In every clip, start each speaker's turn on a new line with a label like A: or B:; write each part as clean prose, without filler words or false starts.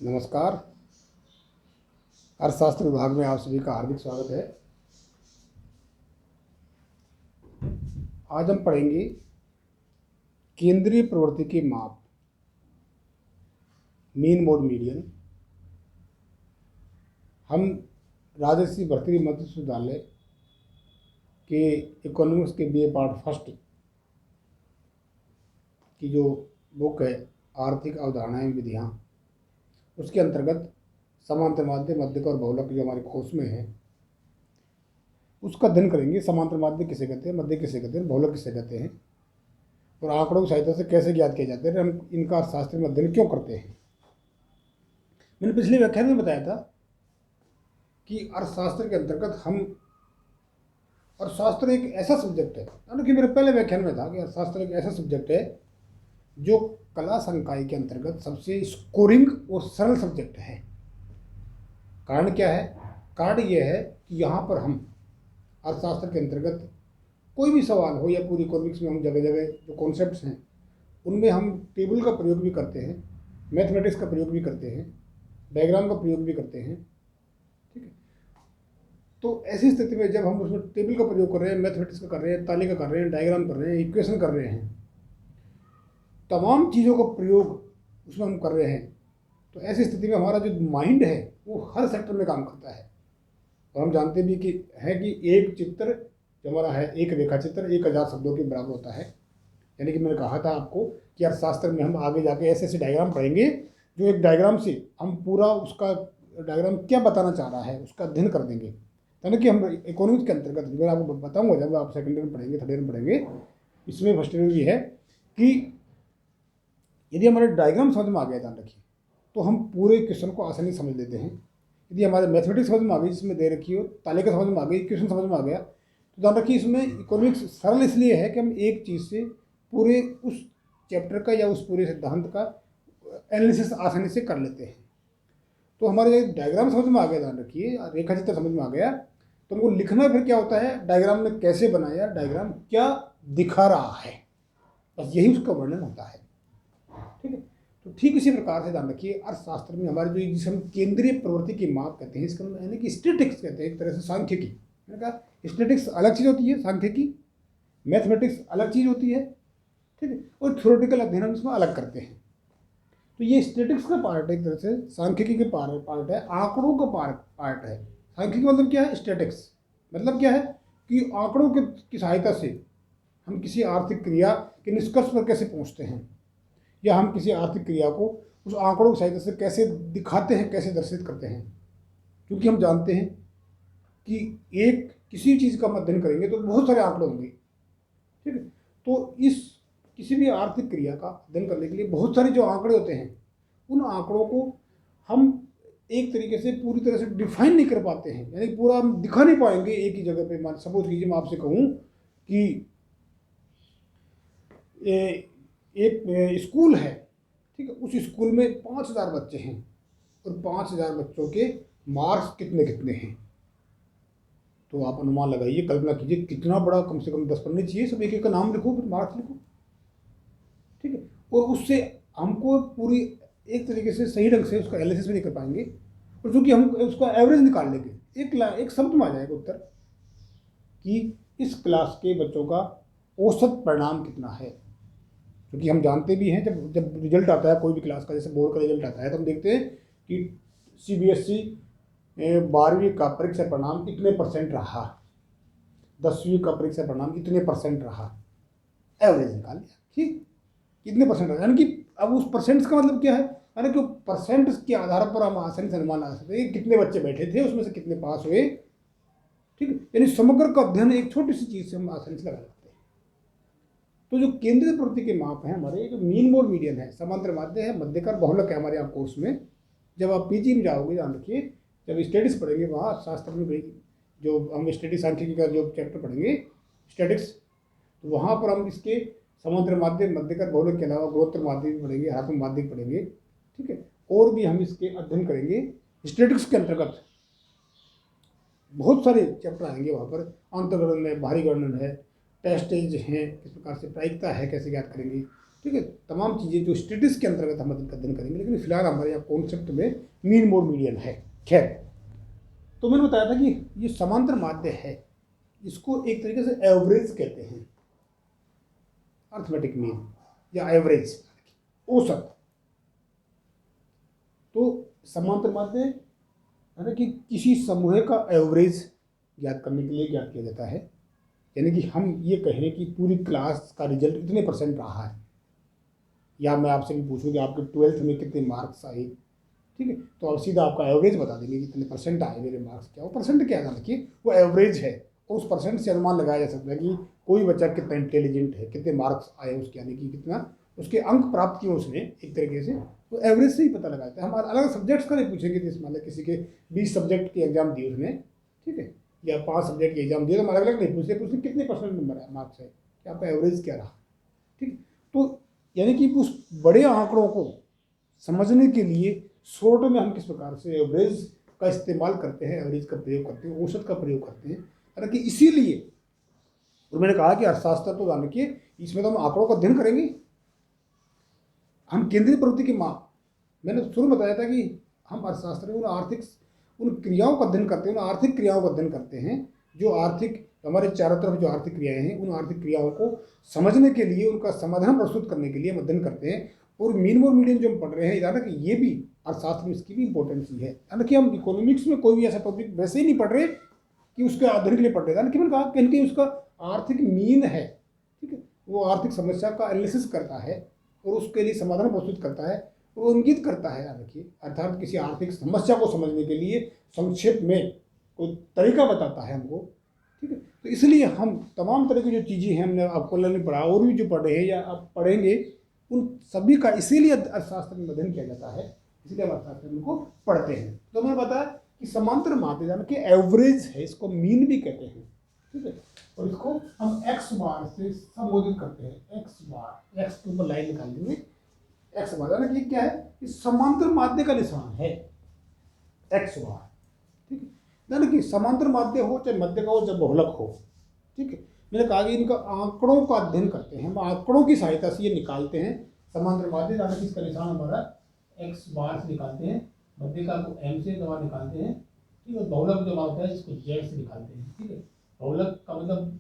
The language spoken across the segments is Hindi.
A: नमस्कार। अर्थशास्त्र विभाग में आप सभी का हार्दिक स्वागत है। आज हम पढ़ेंगे केंद्रीय प्रवृत्ति के माप, मीन मोड मीडियन। हम राजर्षि भर्तृहरि मध्य विश्वविद्यालय के इकोनॉमिक्स के बीए पार्ट फर्स्ट की जो बुक है आर्थिक अवधारणाएं विधियां, उसके अंतर्गत समांतर माध्य, मध्यक और बहुलक जो हमारे कोर्स में है उसका अध्ययन करेंगे। समांतर माध्य किसे कहते हैं, मध्य किसे कहते हैं, बहुलक किसे कहते हैं और आंकड़ों की सहायता से कैसे ज्ञात किए जाते हैं, हम इनका अर्थशास्त्र में अध्ययन क्यों करते हैं। मैंने पिछले व्याख्यान में बताया था कि अर्थशास्त्र के अंतर्गत हम, अर्थशास्त्र एक ऐसा सब्जेक्ट है, यानी कि मेरे पहले व्याख्यान में था कि अर्थशास्त्र एक ऐसा सब्जेक्ट है जो कला संकाय के अंतर्गत सबसे स्कोरिंग और सरल सब्जेक्ट है। कारण क्या है? कारण यह है कि यहाँ पर हम अर्थशास्त्र के अंतर्गत कोई भी सवाल हो या पूरी इकोनॉमिक्स में हम जगह जगह जो कॉन्सेप्ट्स हैं उनमें हम टेबल का प्रयोग भी करते हैं, मैथमेटिक्स का प्रयोग भी करते हैं, डायग्राम का प्रयोग भी करते हैं। ठीक है, तो ऐसी स्थिति में जब हम उसमें टेबल का प्रयोग कर रहे हैं, मैथमेटिक्स का कर रहे हैं, तालिका कर रहे हैं, डायग्राम कर रहे हैं, इक्वेशन कर रहे हैं, तमाम चीज़ों का प्रयोग उसमें हम कर रहे हैं, तो ऐसी स्थिति में हमारा जो माइंड है वो हर सेक्टर में काम करता है। और हम जानते भी कि है कि एक चित्र जो हमारा है, एक रेखा चित्र 1000 शब्दों के बराबर होता है। यानी कि मैंने कहा था आपको कि अर्थशास्त्र में हम आगे जाके ऐसे ऐसे डायग्राम पढ़ेंगे जो एक डायग्राम से हम पूरा उसका डायग्राम क्या बताना चाह रहा है उसका अध्ययन कर देंगे। यानी कि हम इकोनॉमिक्स के अंतर्गत, मैं आपको बताऊंगा जब आप सेकेंड ईयर में पढ़ेंगे, थर्ड ईयर में पढ़ेंगे, इसमें फर्स्ट ईयर में भी है कि यदि हमारे डायग्राम समझ में आ गया, ध्यान रखिए, तो हम पूरे क्वेश्चन को आसानी समझ लेते हैं। यदि हमारे मैथमेटिक्स समझ में आ गई, जिसमें दे रखी हो, तालिका समझ में आ गई, इक्वेशन समझ में आ गया, तो ध्यान रखिए इसमें इकोनॉमिक्स सरल इसलिए है कि हम एक चीज़ से पूरे उस चैप्टर का या उस पूरे सिद्धांत का एनालिसिस आसानी से कर लेते हैं। तो हमारे डायग्राम समझ में आ गया, ध्यान रखिए, रेखा चित्र समझ में आ गया, तो हमको लिखना फिर क्या होता है, डायग्राम में कैसे बनाया, डायग्राम क्या दिखा रहा है, बस यही उसका वर्णन होता है। ठीक है, तो ठीक इसी प्रकार से ध्यान रखिए अर्थशास्त्र में हमारे जो जिसे हम केंद्रीय प्रवृत्ति की माप कहते हैं, इसका यानी कि स्टेटिक्स कहते हैं, एक तरह से सांख्यिकी। मैंने कहा स्टेटिक्स अलग चीज़ होती है, सांख्यिकी, मैथमेटिक्स अलग चीज़ होती है। ठीक है, और थ्योरेटिकल अध्ययन हम इसमें अलग करते हैं। तो ये स्टेटिक्स का पार्ट है, एक तरह से सांख्यिकी के पार्ट है, आंकड़ों का पार्ट है। सांख्यिकी मतलब क्या है? स्टेटिक्स मतलब क्या है कि आंकड़ों की सहायता से हम किसी आर्थिक क्रिया के निष्कर्ष पर कैसे पहुँचते हैं, या हम किसी आर्थिक क्रिया को उस आंकड़ों की सहायता से कैसे दिखाते हैं, कैसे दर्शित करते हैं। क्योंकि हम जानते हैं कि एक किसी चीज़ का हम अध्ययन करेंगे तो बहुत सारे आंकड़े होंगे। ठीक है, तो इस किसी भी आर्थिक क्रिया का अध्ययन करने के लिए बहुत सारे जो आंकड़े होते हैं, उन आंकड़ों को हम एक तरीके से पूरी तरह से डिफाइन नहीं कर पाते हैं, यानी पूरा हम दिखा नहीं पाएंगे एक ही जगह पे। मान सपोज कीजिए मैं आपसे कहूँ कि एक स्कूल है, ठीक है, उस स्कूल में 5000 बच्चे हैं और 5000 बच्चों के मार्क्स कितने कितने हैं, तो आप अनुमान लगाइए, कल्पना कीजिए कितना बड़ा, कम से कम 10 पन्ने चाहिए, सब एक एक का नाम लिखो, फिर मार्क्स लिखो। ठीक है, और उससे हमको पूरी एक तरीके से सही ढंग से उसका एनालिसिस भी नहीं कर पाएंगे, और चूंकि हम उसका एवरेज निकाल लेंगे, एक शब्द में आ जाएगा उत्तर कि इस क्लास के बच्चों का औसत परिणाम कितना है। क्योंकि हम जानते भी हैं जब जब रिजल्ट आता है कोई भी क्लास का, जैसे बोर्ड का रिजल्ट आता है, तो हम देखते हैं कि CBSE 12वीं का परीक्षा परिणाम इतने % रहा, 10वीं का परीक्षा परिणाम इतने % रहा, एवरेज निकाल लिया, ठीक, कितने % रहा। यानी कि अब उस परसेंट्स का मतलब क्या है, यानी कि परसेंट के आधार पर हम आसानी से अनुमान लगा सकते हैं कितने बच्चे बैठे थे, उसमें से कितने पास हुए। ठीक है, यानी समग्र का अध्ययन एक छोटी सी चीज़ से हम आसानी से लगा सकते हैं। तो जो केंद्रीय प्रवृत्ति के माप है हमारे, जो मीन मोड मीडियन है, समांतर माध्य है, मध्यकर, बहुलक है हमारे यहाँ कोर्स में। जब आप PG में जाओगे, ध्यान रखिए, जब स्टेटिक्स पढ़ेंगे वहाँ शास्त्र में, जो हम स्टेटिक्स सांख्यिकी का जो चैप्टर पढ़ेंगे स्टेटिक्स, तो वहाँ पर हम इसके समांतर माध्य, मध्यकर, बहुलक के अलावा गुणोत्तर माध्य भी पढ़ेंगे, हाथ माध्य पढ़ेंगे। ठीक है, और भी हम इसके अध्ययन करेंगे। स्टेटिक्स के अंतर्गत बहुत सारे चैप्टर आएंगे वहाँ पर, अंतर्गणन है, बाहरी गणन है, टेस्टेज हैं, किस प्रकार से प्रायिकता है कैसे ज्ञात करेंगे, ठीक है, तमाम चीज़ें जो स्टेटिस के अंतर्गत हम अध्ययन करेंगे, लेकिन फिलहाल हमारे यहाँ कॉन्सेप्ट में मीन मोड मीडियन है। खैर, तो मैंने बताया था कि ये समांतर माध्य है, इसको एक तरीके से एवरेज कहते हैं, अर्थमेटिक मीन या एवरेज, औसत। तो समांतर माध्य है ना कि किसी समूह का एवरेज ज्ञात करने के लिए ज्ञात किया जाता है। यानी कि हम ये कहें कि पूरी क्लास का रिजल्ट इतने परसेंट रहा है, या मैं आपसे भी पूछूं कि आपके 12th में कितने मार्क्स आए, ठीक है, तो आप सीधा आपका एवरेज बता देंगे कि इतने परसेंट आए मेरे मार्क्स। क्या वो परसेंट क्या है देखिए, वो एवरेज है, और उस परसेंट से अनुमान लगाया जा सकता है कि कोई बच्चा कितना इंटेलिजेंट है, कितने मार्क्स आए उसके, यानी कि कितना उसके अंक प्राप्त किए उसने, एक तरीके से तो एवरेज से ही पता लगाता है। हम अलग सब्जेक्ट्स का नहीं पूछेंगे, जैसे मान किसी के 20 सब्जेक्ट के एग्जाम दिए उसने, ठीक है, या 5 सब्जेक्ट के एग्जाम दिए, तो हम अलग अलग नहीं पूछते कितने परसेंट नंबर है, मार्क्स है, कि आपका एवरेज क्या रहा, ठीक। तो यानी कि उस बड़े आंकड़ों को समझने के लिए शॉर्ट में हम किस प्रकार से एवरेज का इस्तेमाल करते हैं, एवरेज का प्रयोग करते हैं, औसत का प्रयोग करते हैं। हालांकि इसीलिए, और मैंने कहा कि अर्थशास्त्र तो जान के इसमें तो हम आंकड़ों का अध्ययन करेंगे। हम केंद्रीय प्रवृत्ति की माप, मैंने शुरू में बताया था कि हम अर्थशास्त्र में उन क्रियाओं का अध्ययन करते हैं, उन आर्थिक क्रियाओं का अध्ययन करते हैं जो आर्थिक, हमारे चारों तरफ जो आर्थिक क्रियाएं हैं, उन आर्थिक क्रियाओं को समझने के लिए, उनका समाधान प्रस्तुत करने के लिए हम अध्ययन करते हैं। और मीन और मीडियन जो हम पढ़ रहे हैं, यानी कि ये भी अर्थशास्त्र में इसकी भी इंपॉर्टेंस ही है। हालांकि हम इकोनॉमिक्स में कोई भी ऐसा टॉपिक वैसे ही नहीं पढ़ रहे कि उसके अध्ययन के लिए पढ़ रहे हैं, मैंने कहा कहीं कहीं उसका आर्थिक मीन है, ठीक है, वो आर्थिक समस्या का एनालिसिस करता है और उसके लिए समाधान प्रस्तुत करता है, वो इंगित करता है, देखिए, अर्थात किसी आर्थिक समस्या को समझने के लिए संक्षेप में कोई तरीका बताता है हमको, ठीक है। तो इसलिए हम तमाम तरह की जो चीज़ें हैं, हमने आपको नहीं पढ़ा, और भी जो पढ़ रहे हैं या आप पढ़ेंगे, उन सभी का इसीलिए अर्थशास्त्र में अध्ययन किया जाता है, इसलिए हम अर्थशास्त्र में उनको पढ़ते हैं। तो मैंने बताया कि समांतर माध्य यानी कि एवरेज है, इसको मीन भी कहते हैं, ठीक है, और इसको हम एक्स बार से संबोधित करते हैं। एक्स बार, एक्स के ऊपर लाइन निकाल देंगे, एक्स बार यानी कि क्या है, इस समांतर माध्य का निशान है एक्स बार, ठीक है। यानी कि समांतर माध्य हो चाहे मध्य का हो चाहे बहुलक हो, ठीक है। मैंने कहा कि इनका आंकड़ों का अध्ययन करते हैं, हम आंकड़ों की सहायता से ये निकालते हैं समांतर माध्य, यानी कि इसका निशान हमारा एक्स बार से निकालते हैं, मध्य का को एम से दवा निकालते हैं, ठीक है। बहुलक जो होता है इसको जेड से निकालते हैं, ठीक है। बहुलक का मतलब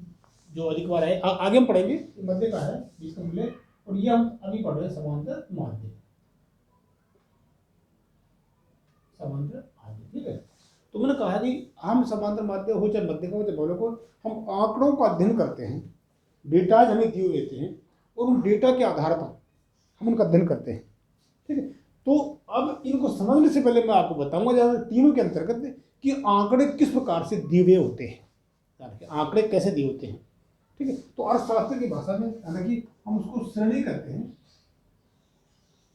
A: जो अधिक बार है, आगे हम पढ़ेंगे, मध्य का है इसका मूल्य, और ये हम अभी पढ़ रहे हैं समांतर माध्य, समांतर माध्य, ठीक है। तो मैंने कहा कि हम समांतर माध्य हो चाहे मध्य का हो चाहे बहुलक हो, हम आंकड़ों का अध्ययन करते हैं, डेटा हमें दिए देते हैं, और उन डेटा के आधार पर हम उनका अध्ययन करते हैं, ठीक है। तो अब इनको समझने से पहले मैं आपको बताऊंगा ज़्यादा तीनों के अंतर्गत कि आंकड़े किस प्रकार से दिए हुए होते हैं, आंकड़े कैसे दिए होते हैं, ठीक है। तो अर्थशास्त्र की भाषा में हालांकि हम उसको श्रेणी करते हैं,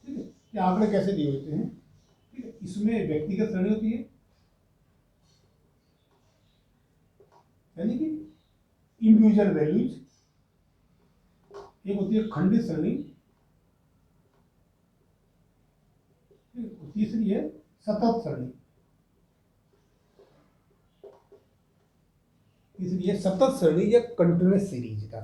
A: ठीक है, कि आंकड़े कैसे दिए होते हैं, ठीक है। इसमें व्यक्तिगत श्रेणी होती है, यानी कि इंडिविजुअल वैल्यूज, एक होती है खंडित श्रेणी, तीसरी है सतत श्रेणी, तीसरी है सतत श्रेणी या कंटिन्यूअस सीरीज का,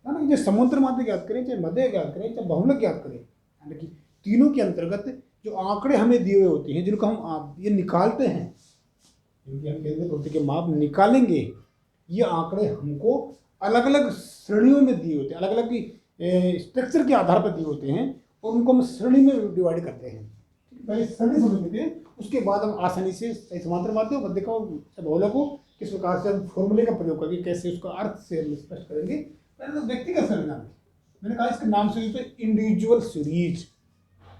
A: है ना। जो समुद्र माध्य ज्ञात करें चाहे मध्य ज्ञात करें चाहे बहुलक ज्ञात करें, यानी कि तीनों के अंतर्गत जो आंकड़े हमें दिए हुए होते हैं, जिनको हम ये निकालते हैं, जिनकी हम केंद्रीय प्रवृत्ति के माप निकालेंगे, ये आंकड़े हमको अलग अलग श्रेणियों में दिए होते हैं, अलग अलग स्ट्रक्चर के आधार पर दिए होते हैं, और उनको हम श्रेणी में डिवाइड करते हैं। पहले श्रेणी समझ लेते हैं, उसके बाद हम आसानी से समांतर माध्य मध्य का बहुलक को किस प्रकार से हम फॉर्मूले का प्रयोग करके कैसे उसका अर्थ से हम स्पष्ट करेंगे। मैंने तो व्यक्तिगत श्रेणी नाम, मैंने कहा इसके नाम से इंडिविजुअल सीरीज।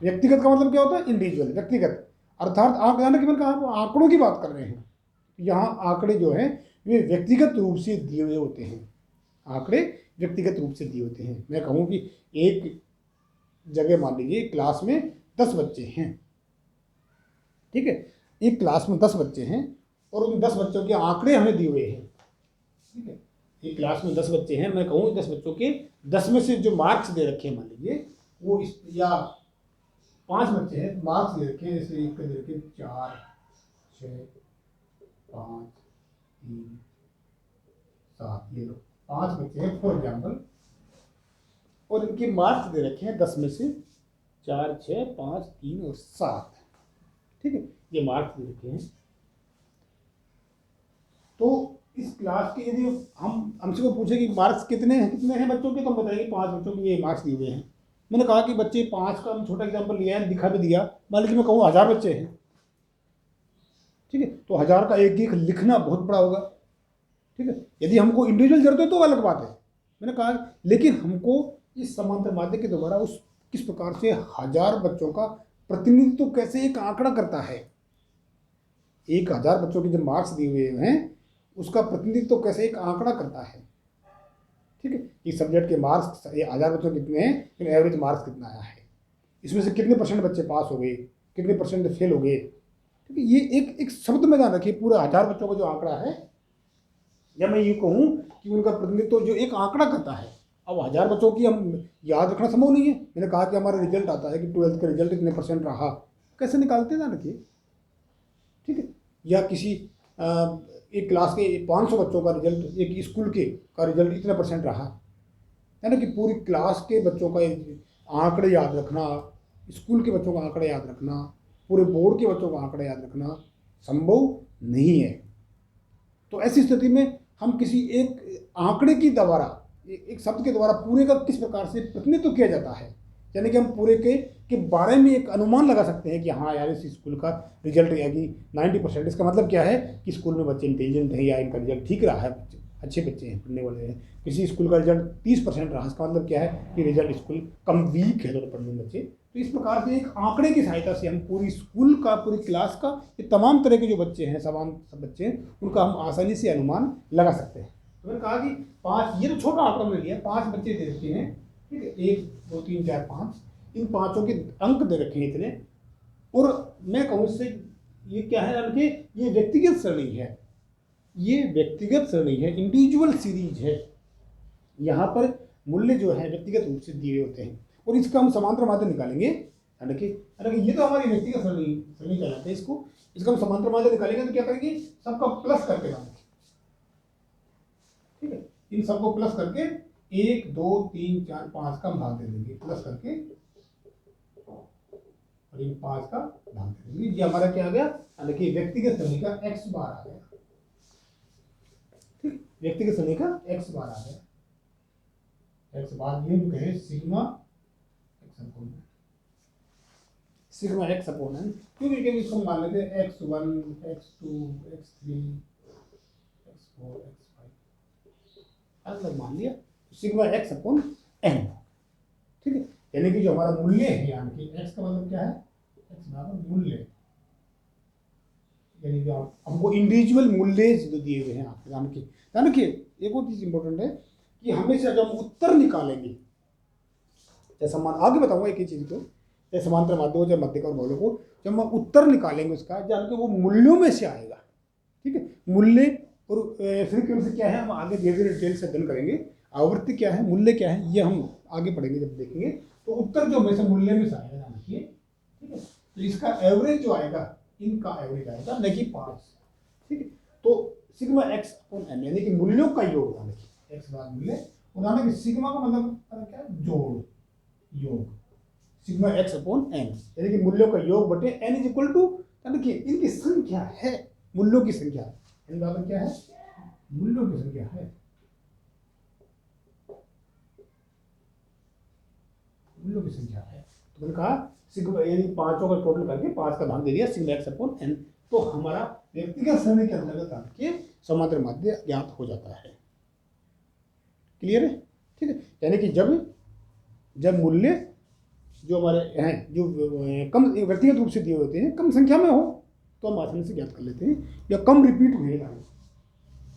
A: व्यक्तिगत का मतलब क्या होता है, इंडिविजुअल, व्यक्तिगत, अर्थात आंक जाने की मैंने कहा आंकड़ों की बात कर रहे हैं, यहाँ आंकड़े जो हैं वे व्यक्तिगत रूप से दिए हुए होते हैं, आंकड़े व्यक्तिगत रूप से दिए होते हैं। मैं कहूँ कि एक जगह मान लीजिए क्लास में 10 बच्चे हैं, ठीक है, एक क्लास में 10 बच्चे हैं, और उन 10 बच्चों के आंकड़े हमें दिए हुए हैं, ठीक है। एक क्लास में 10 बच्चे हैं, मैं कहूँ 10 बच्चों के 10 में से जो मार्क्स दे रखे हैं, मान लीजिए वो या 5 बच्चे हैं, मार्क्स दे रखे हैं, जैसे एक दे रखे 4 6 5 3 7, ये लो 5 बच्चे हैं फॉर एग्जाम्पल, और इनके मार्क्स दे रखे हैं 10 में से 4, 6, 5, 3 और 7। ठीक है, ये मार्क्स दे रखे हैं। तो इस क्लास के यदि हमसे को पूछे कि मार्क्स कितने हैं बच्चों के, तो हम बताएंगे 5 बच्चों के ये मार्क्स दिए हुए हैं। मैंने कहा कि बच्चे 5 का हम छोटा एग्जाम्पल लिया है, दिखा भी दिया। मान लीजिए मैं कहूँ 1000 बच्चे हैं, ठीक है, तो 1000 का एक एक लिखना बहुत बड़ा होगा। ठीक है, यदि हमको इंडिविजुअल जरूरत है तो अलग बात है, मैंने कहा। लेकिन हमको इस समांतर माध्य के द्वारा उस किस प्रकार से 1000 बच्चों का प्रतिनिधित्व कैसे एक आंकड़ा करता है, 1000 बच्चों के जो मार्क्स दिए हुए हैं उसका प्रतिनिधित्व कैसे एक आंकड़ा करता है। ठीक है, कि सब्जेक्ट के मार्क्स 1000 बच्चों कितने हैं, फिर एवरेज मार्क्स कितना आया है, इसमें से कितने % बच्चे पास हो गए, कितने % फेल हो गए। ठीक है, ये एक शब्द में ध्यान रखिए, पूरा 1000 बच्चों का जो आंकड़ा है, या मैं ये कहूँ कि उनका प्रतिनिधित्व जो एक आंकड़ा करता है। अब 1000 बच्चों की हम याद रखना संभव नहीं है। मैंने कहा कि हमारा रिजल्ट आता है कि 12th का रिजल्ट इतने % रहा, कैसे निकालते हैं ध्यान रखिए। ठीक है, या किसी एक क्लास के 500 बच्चों का रिजल्ट, एक स्कूल के का रिजल्ट इतना % रहा, है ना, कि पूरी क्लास के बच्चों का आंकड़े याद रखना, स्कूल के बच्चों का आंकड़ा याद रखना, पूरे बोर्ड के बच्चों का आंकड़ा याद रखना संभव नहीं है। तो ऐसी स्थिति में हम किसी एक आंकड़े की द्वारा, एक शब्द के द्वारा पूरे का किस प्रकार से प्रतिनिधित्व किया जाता है, यानी कि हम पूरे के बारे में एक अनुमान लगा सकते हैं कि हाँ यार इस स्कूल का रिजल्ट यानी 90%। इसका मतलब क्या है कि स्कूल में बच्चे इंटेलिजेंट हैं या इनका रिजल्ट ठीक रहा है, अच्छे बच्चे हैं, पढ़ने वाले हैं। किसी स्कूल का रिजल्ट 30% रहा, इसका मतलब क्या है कि रिजल्ट स्कूल कम वीक है, तो पढ़ने में बच्चे। तो इस प्रकार से एक आंकड़े की सहायता से हम पूरी स्कूल का, पूरी क्लास का, ये तमाम तरह के जो बच्चे हैं, सब बच्चे हैं, उनका हम आसानी से अनुमान लगा सकते हैं। तो मैंने कहा कि 5, ये तो छोटा आंकड़ा मैंने लिया, 5 बच्चे दे रखे हैं। ठीक है, 1, 2, 3, 4, 5, इन 5 के अंक दे रखे हैं इतने। और मैं कहूँ इससे ये क्या है कि ये व्यक्तिगत श्रेणी है, ये व्यक्तिगत श्रेणी है, इंडिविजुअल सीरीज है। यहाँ पर मूल्य जो है व्यक्तिगत रूप से दिए होते हैं, और इसका हम समांतर माध्य निकालेंगे। हालांकि ये तो हमारी व्यक्तिगत श्रेणी कहलाते हैं, इसका हम समांतर माध्य निकालेंगे तो क्या करेंगे, सबका प्लस करके डालेंगे। ठीक है, इन सबको प्लस करके 1, 2, 3, 4, 5 का भाग दे देंगे, प्लस करके, और इन 5 का भाग दे देंगे। ये हमारा क्या आ गया, देखिए व्यक्तिगत श्रेणी का x बार आ गया। ठीक, व्यक्तिगत श्रेणी का x बार आ गया। x बार ये कहे सिग्मा x अपॉन n, क्योंकि इसको मान लेते हैं x1, x2, x3, x4, x5 अलग मान लिया, सिग्मा x अपॉन n। ठीक है, यानी कि जो हमारा मूल्य है, यानी कि x का मतलब क्या है, x बराबर मूल्य, यानी कि हमको इंडिविजुअल मूल्य जो दिए हुए हैं आपके नाम के। ध्यान रखिए, एक और चीज इंपॉर्टेंट है कि हमेशा जब हम उत्तर निकालेंगे, जैसे आगे बताऊंगा एक ही चीज को, जैसे समांतर माध्य हो चाहे मध्य और बहुलक हो, जब हम उत्तर निकालेंगे उसका, जान के वो मूल्यों में से आएगा। ठीक है, मूल्य और फ्रीक्वेंसी क्या है हम आगे धीरे धीरे डिटेल से अध्ययन करेंगे। आवृत्ति क्या है, मूल्य क्या है, ये हम आगे पढ़ेंगे जब देखेंगे। तो उत्तर जो हमेशा मूल्य में से आएगा, ध्यान रखिए। ठीक है, तो इसका एवरेज जो आएगा, इनका एवरेज आएगा, न कि 5। ठीक है, तो सिग्मा x अपॉन n, यानी कि मूल्यों का योग, यानी कि x बार मूल्य, और कि सिग्मा का मतलब क्या है, जोड़, योग, सिग्मा x अपॉन n, यानी कि मूल्यों का योग बटे n इज इक्वल टू, देखिए इनकी संख्या है, मूल्यों की संख्या, n बराबर क्या है, मूल्यों की संख्या है, मूल्यों की संख्या है। तो मैंने कहा सिग्मा, यानी 5 का टोटल करके 5 का भाग दे दिया, सिग्मा x अपॉन n। तो हमारा व्यक्तिगत श्रेणी के अंतर्गत आके समांतर माध्य ज्ञात हो जाता है। क्लियर है? ठीक है, यानी कि जब मूल्य जो हमारे हैं, जो कम व्यक्तिगत रूप से दिए होते हैं, कम संख्या में हो, तो हम आसानी से ज्ञात कर लेते हैं, या कम रिपीट हुए।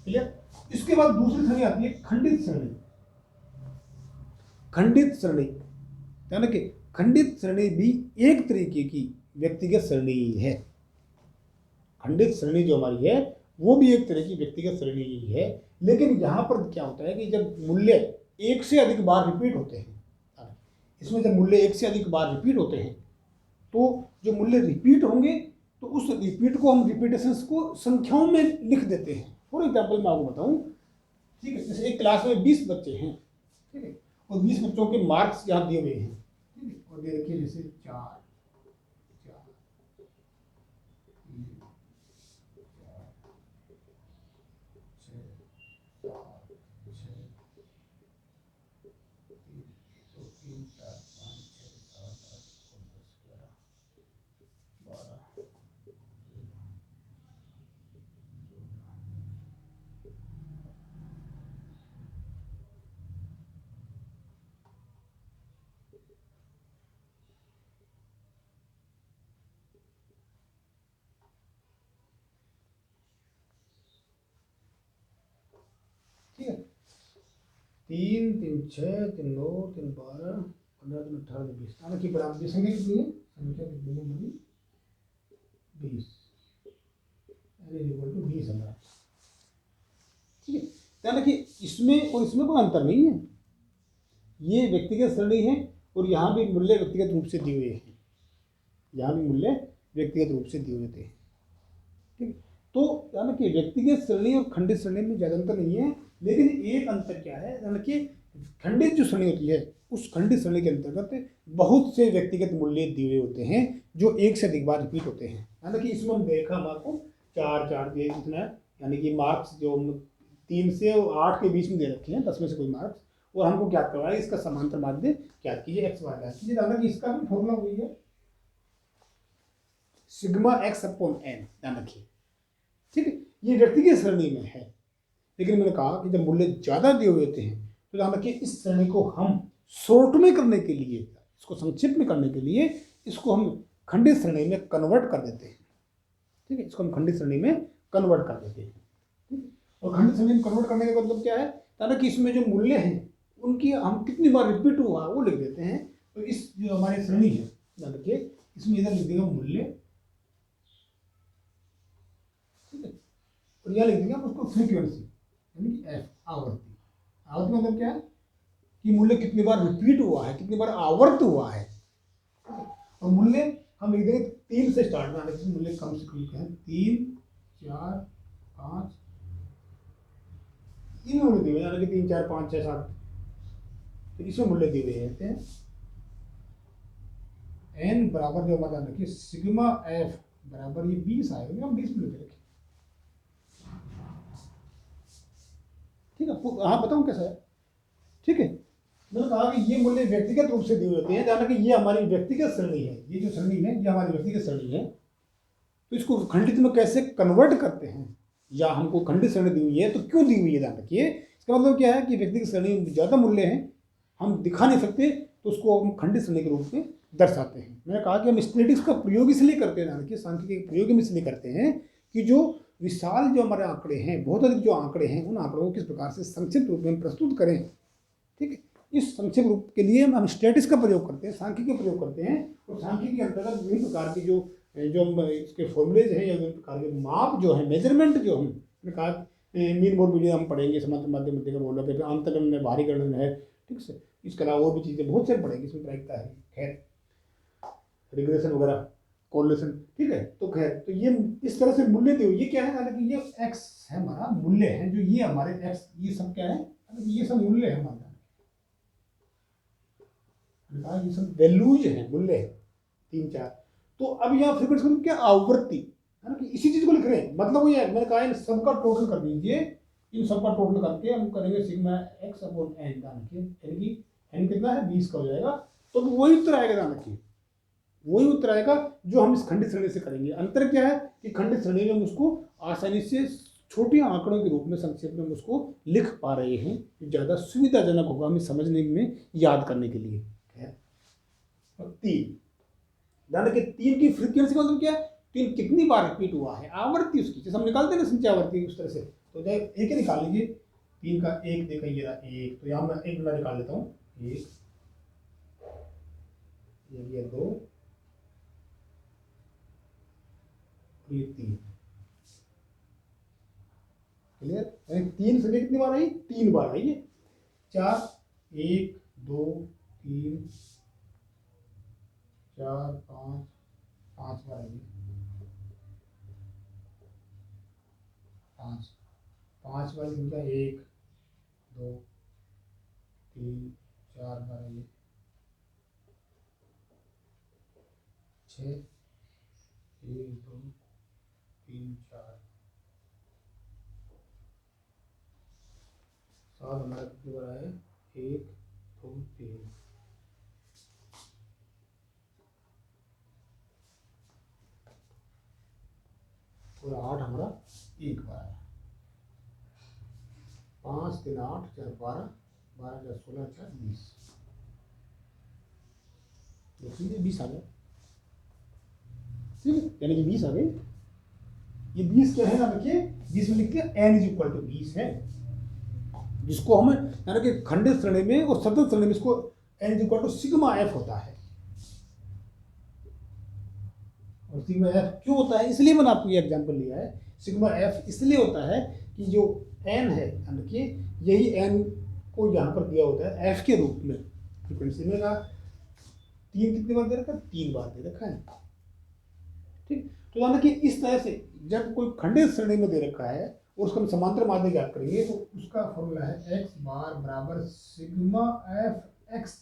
A: क्लियर? इसके बाद दूसरी श्रेणी आती है खंडित श्रेणी। खंडित श्रेणी, यानी कि खंडित श्रेणी भी एक तरीके की व्यक्तिगत श्रेणी है। खंडित श्रेणी जो हमारी है वो भी एक तरह की व्यक्तिगत श्रेणी ही है, लेकिन यहाँ पर क्या होता है कि जब मूल्य एक से अधिक बार रिपीट होते हैं, इसमें जब मूल्य एक से अधिक बार रिपीट होते हैं, तो जो मूल्य रिपीट होंगे तो उस रिपीट को हम रिपीटेशंस को संख्याओं में लिख देते हैं। फॉर एग्जाम्पल मैं आपको बताऊँ, ठीक है, जैसे एक क्लास में 20 बच्चे हैं, ठीक है, और 20 बच्चों के मार्क्स यहाँ दिए हुए हैं, ठीक है, और दे रखिए जैसे 4 4 3 4 6 7 6 3 2 3 4 5 6 7 8 9 10 11 12 ठीक है, 3 3 6 3 9 3 12 15 3 18 20, आना की बराबर संख्या कितनी है, संख्या कितनी है हमारी 20, इक्वल टू 20 हमारा, ठीक है। ध्यान रखिए इसमें और इसमें कोई अंतर नहीं है, ये व्यक्तिगत सरणी है और यहाँ भी मूल्य व्यक्तिगत रूप से दिए हुए हैं, यहाँ भी मूल्य व्यक्तिगत रूप से दिए हुए थे, ठीक। तो ध्यान रखिए व्यक्तिगत सरणी और खंडित सरणी में ज़्यादा अंतर नहीं है, लेकिन एक अंतर क्या है, ध्यान रखिए खंडित जो सरणी होती है उस खंडित सरणी के अंतर्गत बहुत से व्यक्तिगत मूल्य दिए हुए होते हैं जो एक से अधिक बार रिपीट होते हैं। ध्यान रखिए इसमें हम देखा हम आपको 4 4 दिए जितना, यानी कि मार्क्स जो 3 से 8 के बीच में दे रखे हैं, 10 में से कोई मार्क्स, और हमको ज्ञात करवाया इसका समांतर माध्य ज्ञात कीजिए, एक्स वाई ज्ञात कीजिए। ध्यान रखिए इसका भी फॉर्मूला वही है, सिग्मा एक्स अपॉन एन, ध्यान रखिए, ठीक है। ये व्यक्तिगत सरणी में है, लेकिन मैंने कहा कि जब मूल्य ज्यादा दिए हुए होते हैं तो ध्यान रखिए इस सरणी को हम शॉर्ट में करने के लिए, इसको संक्षिप्त में करने के लिए इसको हम खंडित सरणी में कन्वर्ट कर देते हैं, ठीक है, इसको हम खंडित सरणी में कन्वर्ट कर देते हैं, ठीक। और खंडित सरणी में कन्वर्ट करने का मतलब क्या है, ताकि इसमें जो मूल्य हैं उनकी हम कितनी बार रिपीट हुआ वो लिख देते हैं। तो इस जो हमारी श्रेणी है ध्यान रखिए इसमें इधर लिख देगा मूल्य, ठीक है, और यह लिख देंगे हम उसको फ्रीक्वेंसी, यानी कि एफ, आवर्ती। आवर्ती मतलब क्या है कि मूल्य कितनी बार रिपीट हुआ है, कितनी बार आवर्त हुआ है, और मूल्य हम लिख देंगे 3 से स्टार्ट में, मूल्य कम से कम है 3 4 5, 3 मूल्य दिए हुए, यानी कि 3 4 5 6 7, तो इसमें मूल्य दिए हुए हैं। एन बराबर जो हमारा रखिए सिग्मा एफ बराबर ये 20 आएगा, हम 20 मूल्य रखें, ठीक है। हाँ बताऊँ कैसा है, ठीक है। मैंने कहा कि ये मूल्य व्यक्तिगत रूप से दिए होते हैं, जाना कि ये हमारी व्यक्तिगत श्रेणी है, ये जो श्रेणी है ये हमारी व्यक्तिगत श्रेणी है, तो इसको खंडित में कैसे कन्वर्ट करते हैं, या हमको खंडित श्रेणी दी हुई है तो क्यों दी हुई है, ध्यान रखिए इसका मतलब क्या है कि व्यक्तिगत श्रेणी में ज़्यादा मूल्य हैं, हम दिखा नहीं सकते तो उसको हम खंडित श्रेणी के रूप में दर्शाते हैं। मैंने कहा कि हम स्टेटिस्टिक्स का प्रयोग इसलिए करते हैं, ध्यान रखिए सांख्यिकी का प्रयोग हम इसलिए करते हैं कि जो विशाल जो हमारे आंकड़े हैं, बहुत अधिक जो आंकड़े हैं, उन आंकड़ों को किस प्रकार से संक्षिप्त रूप में प्रस्तुत करें, ठीक है। इस संक्षिप्त रूप के लिए हम स्टेटिस्टिक्स का प्रयोग करते हैं, सांख्यिकी का प्रयोग करते हैं, और सांख्यिकी के अंतर्गत विभिन्न प्रकार की जो इसके फॉर्मूलेज हैं या विभिन्न प्रकार के माप जो है, मेजरमेंट जो हमने कहा, मीन मोड मीडियन हम पढ़ेंगे, समांतर माध्य मध्य का बोला, फिर अंतर्गण है, बाहरी गणन है, ठीक है। इसके अलावा और भी चीज़ें बहुत सारी पढ़ेंगे, इसमें प्रायिकता है, खैर रिग्रेशन वगैरह, कोरिलेशन, ठीक है। तो खैर तो ये इस तरह से मूल्य दे, ये क्या है, हालांकि ये एक्स है हमारा मूल्य है, जो ये हमारे एक्स ये सब क्या है, ये सब मूल्य है हमारा, ये सब वैल्यूज है, मूल्य है 3 4। तो अब यहाँ फ्रीक्वेंसी मतलब क्या, आवृत्ति है ना, कि इसी चीज को लिख रहे हैं, मतलब ये है, मैंने कहा इन सबका टोटल कर दीजिए, इन सबका टोटल करके हम करेंगे सिग्मा एक्स अपॉन एन, यानी कि एन कितना है 20 का हो जाएगा, तो वही उत्तर आएगा, ध्यान रखिए वही उत्तर आएगा जो हम इस खंडित श्रेणी से करेंगे। अंतर क्या है कि खंडित श्रेणी में हम उसको आसानी से छोटे आंकड़ों के रूप में संक्षेप में उसको लिख पा रहे हैं, ज़्यादा सुविधाजनक होगा हमें समझने में, याद करने के लिए। 3 ध्यान रखिए 3 की फ्रीक्वेंसी का मतलब क्या है, 3 कितनी बार रिपीट हुआ है, आवृत्ति उसकी, जैसे हम निकालते हैं ना संख्या आवृत्ति उस तरह से, तो चाहे एक ही निकाल लीजिए, 3 का 1 देखा ये रहा 1, तो यहाँ मैं 1 मिला निकाल लेता हूँ, 1 ये 2 ये 3, क्लियर। 3 से कितनी बार आई, 3 बार आई है, 4 1 2 3 4 5 5 बार आई, 5 5 वाली संख्या 1 2 3 4 12 ये 6 1 2 3 4 7 हमारा कितनी बार आया 1 2 3 पूरा 8 हमारा एक बार आया 5 3 8 4 12 12 4 16 4 20 देखिए 20 आ गया ठीक है यानी कि 20 आ गए ये 20 क्या है ना देखिए 20 में लिखते हैं n इज इक्वल टू 20 है जिसको हम यानी कि खंडित श्रेणी में और सतत श्रेणी में इसको n is equal to sigma f होता है और सिग्मा f क्यों होता है इसलिए मैंने आपको ये एग्जांपल लिया है सिग्मा f इसलिए होता है कि जो n है यानी कि यही n को यहाँ पर दिया होता है f के रूप में फ्रीक्वेंसी में का 3 कितनी बार दे रखा है 3 बार दे रखा है ठीक तो यानी कि इस तरह से जब कोई खंडित श्रेणी में दे रखा है और उसका हम समांतर माध्य ज्ञात करेंगे तो उसका फॉर्मूला है x बार बराबर sigma f x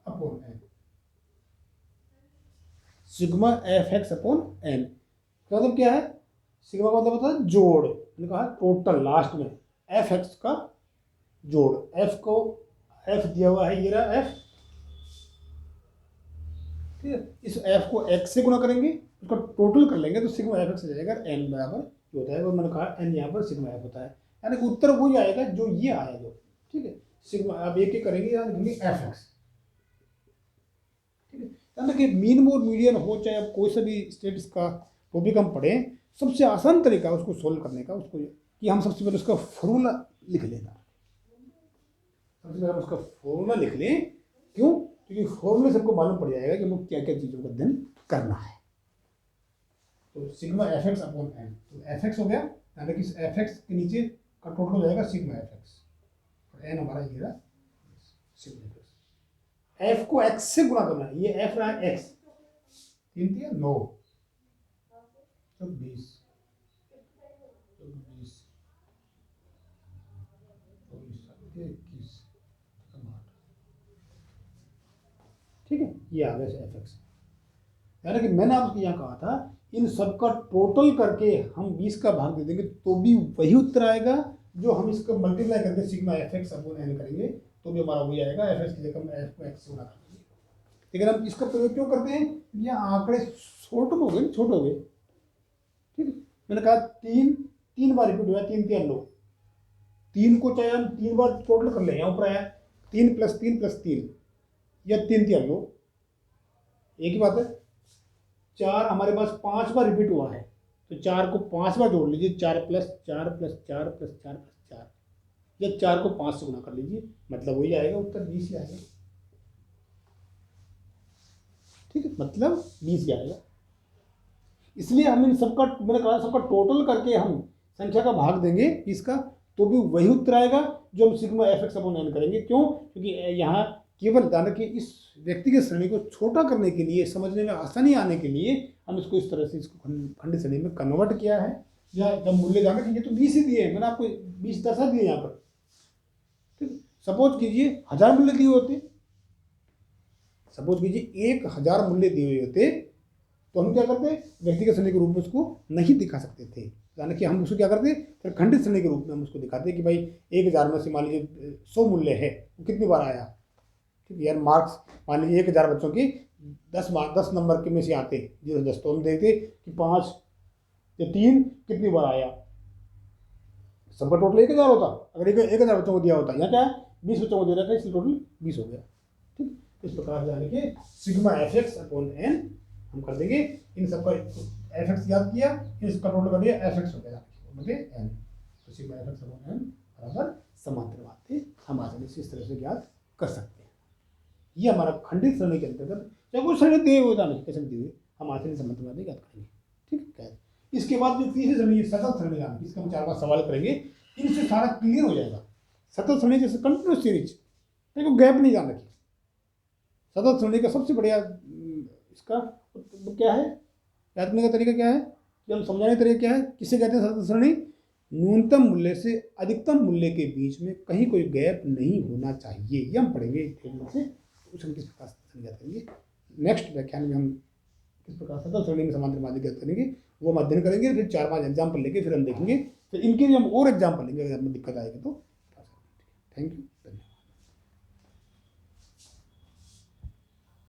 A: upon n sigma F X upon N का मतलब क्या है सिग्मा का मतलब होता है जोड़ मैंने कहा टोटल लास्ट में एफ एक्स का जोड़ एफ को एफ दिया हुआ है ये रहा एफ ठीक है इस एफ को एक्स से गुणा करेंगे उसका टोटल कर लेंगे तो सिग्मा एफ एक्स हो जाएगा एन बराबर जो होता है वो मैंने कहा एन यहाँ पर सिग्मा एफ होता है यानी कि उत्तर वही आएगा जो ये आया जो ठीक है सिग्मा आप एक एक करेंगे यानी लिखेंगे एफ एक्स ठीक है यानी कि मीन और मीडियन हो चाहे आप कोई सा भी स्टेट्स का टॉपिक हम पढ़ें सबसे आसान तरीका उसको सोल्व करने का उसको कि हम सबसे पहले उसका फॉर्मूला लिख लेना सबसे पहले हम उसका फॉर्मूला लिख लें क्यों क्योंकि फॉर्मूले से हमको मालूम पड़ जाएगा कि हमको क्या क्या चीज़ों का अध्ययन करना है तो sigma F X upon N तो एफ एक्स हो गया यानी कि एफ एक्स के नीचे का टोटल हो जाएगा सिग्मा एफ एक्स और एन हमारा ये रहा सिग्मा एफ एक्स एफ को एक्स से गुणा करना है ये एफ रहा है एक्स 3 3 9 20 21 ठीक है ये आ गया एफ एक्स यानी कि मैंने आपको यहाँ कहा था इन सब का टोटल करके हम 20 का भाग दे देंगे तो भी वही उत्तर आएगा जो हम इसका मल्टीप्लाई करके sigma F X upon N करेंगे तो भी हमारा वही आएगा एफ एक्स की जगह हम एफ को एक्स से गुणा कर देंगे लेकिन हम इसका प्रयोग क्यों करते हैं ये आंकड़े छोटे हो गए छोटे हो गए ठीक है मैंने कहा तीन बार रिपीट हुआ 3 3 9 3 को चाहे हम 3 बार टोटल कर लें यहाँ ऊपर आया 3 + 3 + 3 या 3 3 9 एक ही बात है 4 हमारे पास 5 बार रिपीट हुआ है तो 4 को 5 बार जोड़ लीजिए 4 + 4 + 4 + 4 + 4 या 4 को 5 से गुणा कर लीजिए मतलब वही आएगा उत्तर 20 ही आएगा ठीक है मतलब 20 ही आएगा इसलिए हम इन सबका मैंने कहा सबका टोटल करके हम संख्या का भाग देंगे इसका तो भी वही उत्तर आएगा जो हम sigma F X upon N करेंगे क्यों क्योंकि यहाँ केवल दाना कि इस व्यक्तिगत श्रेणी को छोटा करने के लिए समझने में आसानी आने के लिए हम इसको इस तरह से इसको खंडित श्रेणी में कन्वर्ट किया है या जब मूल्य जाना कि ये तो 20 ही दिए हैं मैंने आपको 20 दशा दिए यहाँ पर ठीक सपोज कीजिए 1000 मूल्य दिए होते सपोज कीजिए 1000 मूल्य दिए हुए होते तो हम क्या करते व्यक्तिगत श्रेणी के रूप में उसको नहीं दिखा सकते थे यानी कि हम उसको क्या करते फिर खंडित श्रेणी के रूप में हम उसको दिखाते कि भाई 1000 में से मान लीजिए 100 मूल्य है वो कितनी बार आया ठीक है यार मार्क्स मान लीजिए 1000 बच्चों की 10 नंबर के में से आते 0 तो हम देखते कि 5 या 3 कितनी बार आया सबका टोटल 1000 होता अगर 1000 बच्चों को दिया होता यहाँ क्या है 20 बच्चों को दे रहा था इसलिए टोटल 20 हो गया ठीक इस प्रकार से यानी कि sigma F X upon N हम कर देंगे इन सबका एफ एक्स याद किया इसका टोटल कर दिया एफ एक्स हो गया मतलब एन तो sigma F X upon N बराबर समांतर माध्य हम आसानी से इस तरह से ज्ञात कर सकते हैं ये हमारा खंडित श्रेणी के अंतर्गत चाहे कोई श्रेणी दिए हुए नहीं कैसे दिए हुए हम आसानी से समांतर माध्य ज्ञात करेंगे ठीक है इसके बाद जो तीसरी श्रेणी सतत श्रेणी नाम इसका हम 4 सवाल करेंगे इनसे सारा क्लियर हो जाएगा सतत श्रेणी जैसे कंटिन्यूस सीरीज देखो गैप नहीं जान रखी सतत श्रेणी का सबसे बढ़िया इसका क्या है याद करने का तरीका क्या है कि हम समझाने का तरीका क्या है किसे कहते हैं सतत श्रेणी न्यूनतम मूल्य से अधिकतम मूल्य के बीच में कहीं कोई गैप नहीं होना चाहिए। ये हम पढ़ेंगे टेबल से, उस हम किस प्रकार से समझा करेंगे। नेक्स्ट व्याख्यान में हम किस प्रकार सतत श्रेणी में समांतर माध्य ज्ञात करेंगे वो हम अध्ययन करेंगे। फिर 4-5 एग्जाम्पल लेके फिर हम देखेंगे, फिर इनके लिए हम और एग्जाम्पल लेंगे अगर हमें दिक्कत आएगी तो। थैंक यू, धन्यवाद।